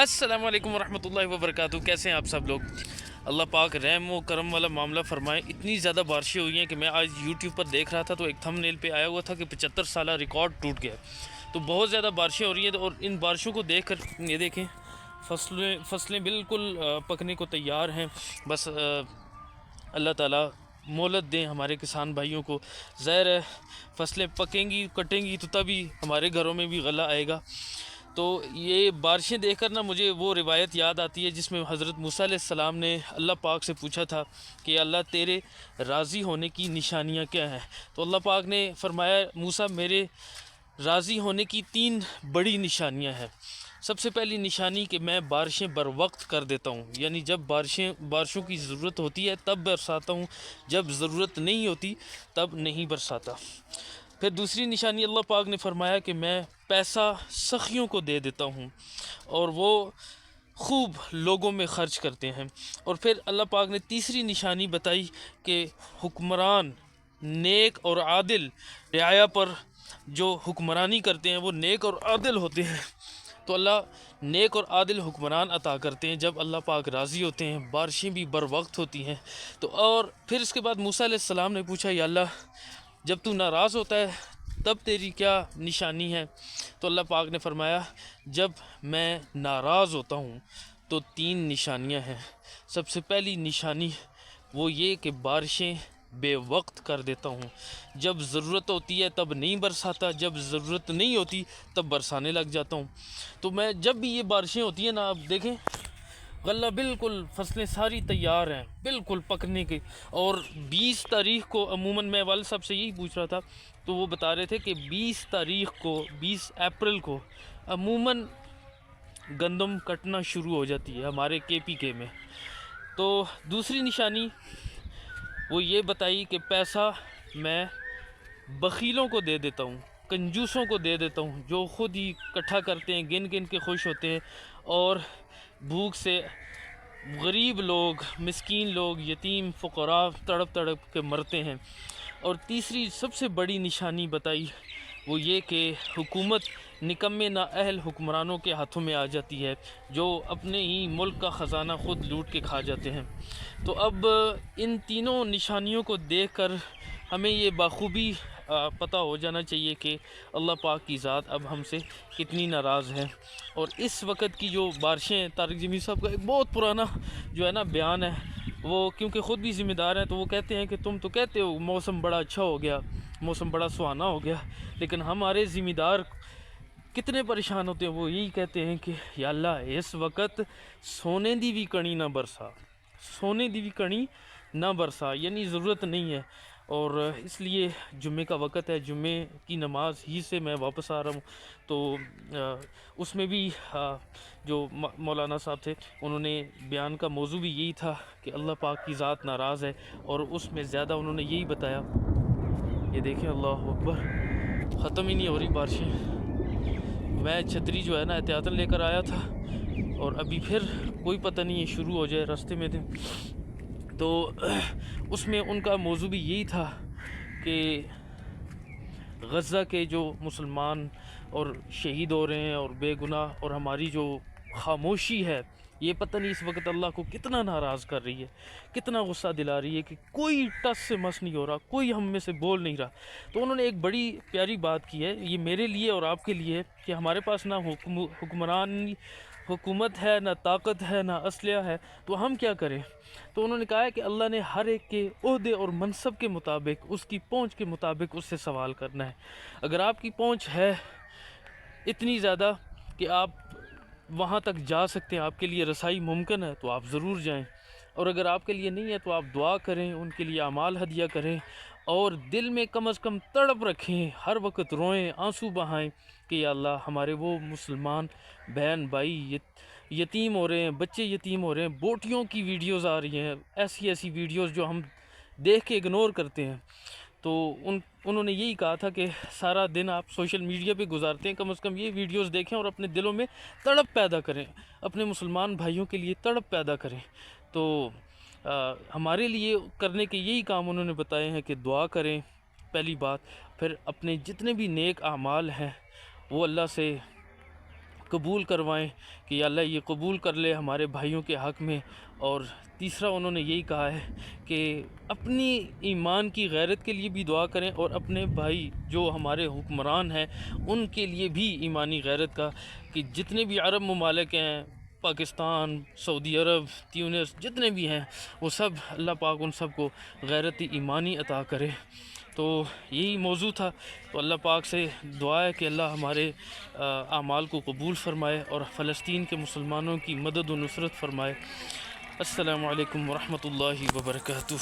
السلام علیکم ورحمۃ اللہ وبرکاتہ۔ کیسے ہیں آپ سب لوگ؟ اللہ پاک رحم و کرم والا معاملہ فرمائے۔ اتنی زیادہ بارشیں ہوئی ہیں کہ میں آج یوٹیوب پر دیکھ رہا تھا تو ایک تھم نیل پہ آیا ہوا تھا کہ 75 سالہ ریکارڈ ٹوٹ گیا۔ تو بہت زیادہ بارشیں ہو رہی ہیں، اور ان بارشوں کو دیکھ کر یہ دیکھیں فصلیں بالکل پکنے کو تیار ہیں۔ بس اللہ تعالیٰ مہلت دیں ہمارے کسان بھائیوں کو۔ ظاہر ہے فصلیں پکیں گی کٹیں گی تو تبھی ہمارے گھروں میں بھی غلہ آئے گا۔ تو یہ بارشیں دیکھ کر نا مجھے وہ روایت یاد آتی ہے جس میں حضرت موسیٰ علیہ السلام نے اللہ پاک سے پوچھا تھا کہ اللہ تیرے راضی ہونے کی نشانیاں کیا ہیں؟ تو اللہ پاک نے فرمایا موسیٰ میرے راضی ہونے کی 3 بڑی نشانیاں ہیں۔ سب سے پہلی نشانی کہ میں بارشیں بر وقت کر دیتا ہوں، یعنی جب بارشوں کی ضرورت ہوتی ہے تب برساتا ہوں، جب ضرورت نہیں ہوتی تب نہیں برساتا۔ پھر دوسری نشانی اللہ پاک نے فرمایا کہ میں پیسہ سخیوں کو دے دیتا ہوں اور وہ خوب لوگوں میں خرچ کرتے ہیں۔ اور پھر اللہ پاک نے تیسری نشانی بتائی کہ حکمران نیک اور عادل، رعایا پر جو حکمرانی کرتے ہیں وہ نیک اور عادل ہوتے ہیں، تو اللہ نیک اور عادل حکمران عطا کرتے ہیں جب اللہ پاک راضی ہوتے ہیں، بارشیں بھی بر وقت ہوتی ہیں۔ تو اور پھر اس کے بعد موسیٰ علیہ السلام نے پوچھا یا اللہ جب تو ناراض ہوتا ہے تب تیری کیا نشانی ہے؟ تو اللہ پاک نے فرمایا جب میں ناراض ہوتا ہوں تو 3 نشانیاں ہیں۔ سب سے پہلی نشانی وہ یہ کہ بارشیں بے وقت کر دیتا ہوں، جب ضرورت ہوتی ہے تب نہیں برساتا، جب ضرورت نہیں ہوتی تب برسانے لگ جاتا ہوں۔ تو میں جب بھی یہ بارشیں ہوتی ہیں نا، آپ دیکھیں غلہ بالکل فصلیں ساری تیار ہیں بالکل پکنے کی۔ اور 20 تاریخ کو عموماً میں والد صاحب سے یہی پوچھ رہا تھا تو وہ بتا رہے تھے کہ 20 تاریخ کو 20 اپریل کو عموماً گندم کٹنا شروع ہو جاتی ہے ہمارے KPK میں۔ تو دوسری نشانی وہ یہ بتائی کہ پیسہ میں بخیلوں کو دے دیتا ہوں، کنجوسوں کو دے دیتا ہوں، جو خود ہی اکٹھا کرتے ہیں، گن گن کے خوش ہوتے ہیں، اور بھوک سے غریب لوگ، مسکین لوگ، یتیم فقراء تڑپ تڑپ کے مرتے ہیں۔ اور تیسری سب سے بڑی نشانی بتائی وہ یہ کہ حکومت نکمے نااہل حکمرانوں کے ہاتھوں میں آ جاتی ہے، جو اپنے ہی ملک کا خزانہ خود لوٹ کے کھا جاتے ہیں۔ تو اب ان تینوں نشانیوں کو دیکھ کر ہمیں یہ بخوبی پتہ ہو جانا چاہیے کہ اللہ پاک کی ذات اب ہم سے کتنی ناراض ہے۔ اور اس وقت کی جو بارشیں، طارق جمیل صاحب کا ایک بہت پرانا جو ہے نا بیان ہے، وہ کیونکہ خود بھی ذمہ دار ہیں تو وہ کہتے ہیں کہ تم تو کہتے ہو موسم بڑا اچھا ہو گیا، موسم بڑا سہانا ہو گیا، لیکن ہمارے ذمہ دار کتنے پریشان ہوتے ہیں۔ وہ یہی کہتے ہیں کہ یا اللہ اس وقت سونے دی بھی کڑی نہ برسا، سونے دی بھی کڑی نہ برسا، یعنی ضرورت نہیں ہے۔ اور اس لیے جمعے کا وقت ہے، جمعے کی نماز ہی سے میں واپس آ رہا ہوں، تو اس میں بھی جو مولانا صاحب تھے انہوں نے بیان کا موضوع بھی یہی تھا کہ اللہ پاک کی ذات ناراض ہے، اور اس میں زیادہ انہوں نے یہی بتایا۔ یہ دیکھیں اللہ اکبر، ختم ہی نہیں ہو رہی بارشیں۔ میں چھتری جو ہے نا احتیاطاً لے کر آیا تھا، اور ابھی پھر کوئی پتہ نہیں ہے شروع ہو جائے، راستے میں تھے۔ تو اس میں ان کا موضوع بھی یہی تھا کہ غزہ کے جو مسلمان اور شہید ہو رہے ہیں اور بے گناہ، اور ہماری جو خاموشی ہے یہ پتہ نہیں اس وقت اللہ کو کتنا ناراض کر رہی ہے، کتنا غصہ دلا رہی ہے کہ کوئی ٹس سے مس نہیں ہو رہا، کوئی ہم میں سے بول نہیں رہا۔ تو انہوں نے ایک بڑی پیاری بات کی ہے، یہ میرے لیے اور آپ کے لیے، کہ ہمارے پاس نہ حکومت ہے، نہ طاقت ہے، نہ اسلحہ ہے، تو ہم کیا کریں؟ تو انہوں نے کہا ہے کہ اللہ نے ہر ایک کے عہدے اور منصب کے مطابق، اس کی پہنچ کے مطابق اس سے سوال کرنا ہے۔ اگر آپ کی پہنچ ہے اتنی زیادہ کہ آپ وہاں تک جا سکتے ہیں، آپ کے لیے رسائی ممکن ہے، تو آپ ضرور جائیں، اور اگر آپ کے لیے نہیں ہے تو آپ دعا کریں، ان کے لیے اعمال ہدیہ کریں، اور دل میں کم از کم تڑپ رکھیں، ہر وقت روئیں، آنسو بہائیں کہ یا اللہ ہمارے وہ مسلمان بہن بھائی یتیم ہو رہے ہیں، بچے یتیم ہو رہے ہیں، بوٹیوں کی ویڈیوز آ رہی ہیں، ایسی ویڈیوز جو ہم دیکھ کے اگنور کرتے ہیں۔ تو انہوں نے یہی کہا تھا کہ سارا دن آپ سوشل میڈیا پہ گزارتے ہیں، کم از کم یہ ویڈیوز دیکھیں اور اپنے دلوں میں تڑپ پیدا کریں، اپنے مسلمان بھائیوں کے لیے تڑپ پیدا کریں۔ تو ہمارے لیے کرنے کے یہی کام انہوں نے بتائے ہیں کہ دعا کریں پہلی بات، پھر اپنے جتنے بھی نیک اعمال ہیں وہ اللہ سے قبول کروائیں کہ یا اللہ یہ قبول کر لے ہمارے بھائیوں کے حق میں۔ اور تیسرا انہوں نے یہی کہا ہے کہ اپنی ایمان کی غیرت کے لیے بھی دعا کریں، اور اپنے بھائی جو ہمارے حکمران ہیں ان کے لیے بھی ایمانی غیرت کا، کہ جتنے بھی عرب ممالک ہیں، پاکستان، سعودی عرب، تیونس، جتنے بھی ہیں، وہ سب اللہ پاک ان سب کو غیرت ایمانی عطا کرے۔ تو یہی موضوع تھا۔ تو اللہ پاک سے دعا ہے کہ اللہ ہمارے اعمال کو قبول فرمائے اور فلسطین کے مسلمانوں کی مدد و نصرت فرمائے۔ السلام علیکم ورحمۃ اللہ وبرکاتہ۔